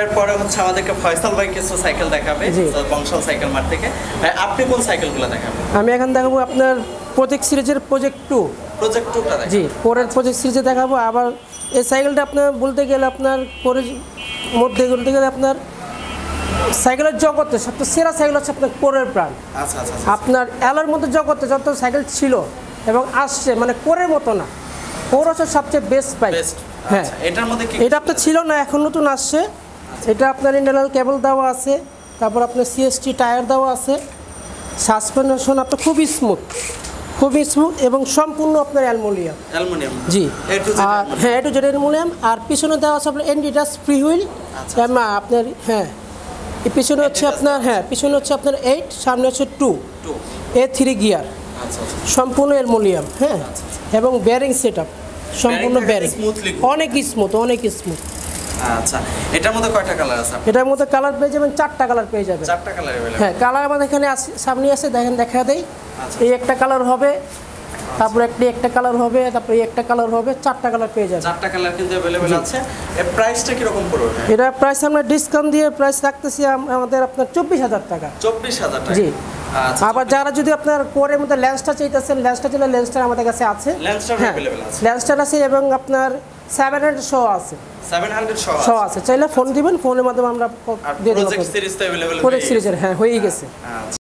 এরপরে হচ্ছে আমাদেরকে ফয়সাল ভাই কিছু সাইকেল দেখাবে বংশাল সাইকেল মার্ট থেকে। আপনি কোন সাইকেলগুলো দেখাবেন? আমি এখন দেখাবো আপনার প্রজেক্ট সিরিজের প্রজেক্ট 2। প্রজেক্ট 2টা দেখাবেন? জি, পরের প্রজেক্ট সিরিজে দেখাবো। আবার এই সাইকেলটা আপনার বলতে গেলে আপনার পরের মধ্যে বলতে গেলে আপনার সাইকেলের জগতে সবচেয়ে সেরা সাইকেল হচ্ছে আপনার কোরের প্রাণ। আচ্ছা আচ্ছা। আপনার অ্যালোর মধ্যে জগতে যত সাইকেল ছিল এবং আসছে মানে কোরের মতো না, কোর হচ্ছে সবচেয়ে বেস্ট বাইক। হ্যাঁ, এটার মধ্যে কি এটা আপনার ছিল না, এখন নতুন আসছে। এটা আপনার ইন্টারনাল কেবল দেওয়া আছে, তারপর আপনার সিএসটি টায়ার দেওয়া আছে, সাসপেনশন আপনার খুবই স্মুথ এবং সম্পূর্ণ আপনার অ্যালুমিনিয়াম। জি, আর হ্যাঁ এটা যেটা অ্যালুমিনিয়াম। আর পিছনে দেওয়া আছে আপনার এন্ডিটাস ফ্রি হুইল আপনার। হ্যাঁ, পিছনে হচ্ছে আপনার পিছনে হচ্ছে আপনার 8, সামনে হচ্ছে 2 A3 গিয়ার, সম্পূর্ণ অ্যালুমিনিয়াম। হ্যাঁ, এবং ব্যারিং সেট আপ সম্পূর্ণ ব্যারিং, অনেক স্মুথ। আচ্ছা, এটার মধ্যে কয়টা কালার আছে? এটার মধ্যে কালার পেয়ে যাবেন 4টা কালার পেয়ে যাবেন। 4টা কালার अवेलेबल? হ্যাঁ, কালার আমাদের এখানে সামনে আছে, দেখেন দেখা দেই। এই একটা কালার হবে, তারপর একটা কালার হবে, তারপর এই একটা কালার হবে, 4টা কালার পেয়ে যাবেন। 4টা কালার কিন্তু अवेलेबल আছে। এর প্রাইসটা কি রকম পড়বে? এটা প্রাইস আমরা ডিসকাউন্ট দিয়ে প্রাইস রাখতেছি আমাদের আপনার 24,000 টাকা। 24,000 টাকা? জি। আবার যারা যদি আপনার কোরের মধ্যে ল্যান্সটা চাইতেছেন, ল্যান্সটা চাইলে ল্যান্সটা আমাদের কাছে আছে। ল্যান্সটার अवेलेबल আছে? ল্যান্সটার আছে এবং আপনার 700 শো আছে। 700 শো আছে, চাইলে ফোন দিবেন, ফোনের মাধ্যমে আমরা দিয়ে দেব। প্রজেক্ট সিরিজটা अवेलेबल? প্রজেক্ট সিরিজের হ্যাঁ হয়েই গেছে। আচ্ছা।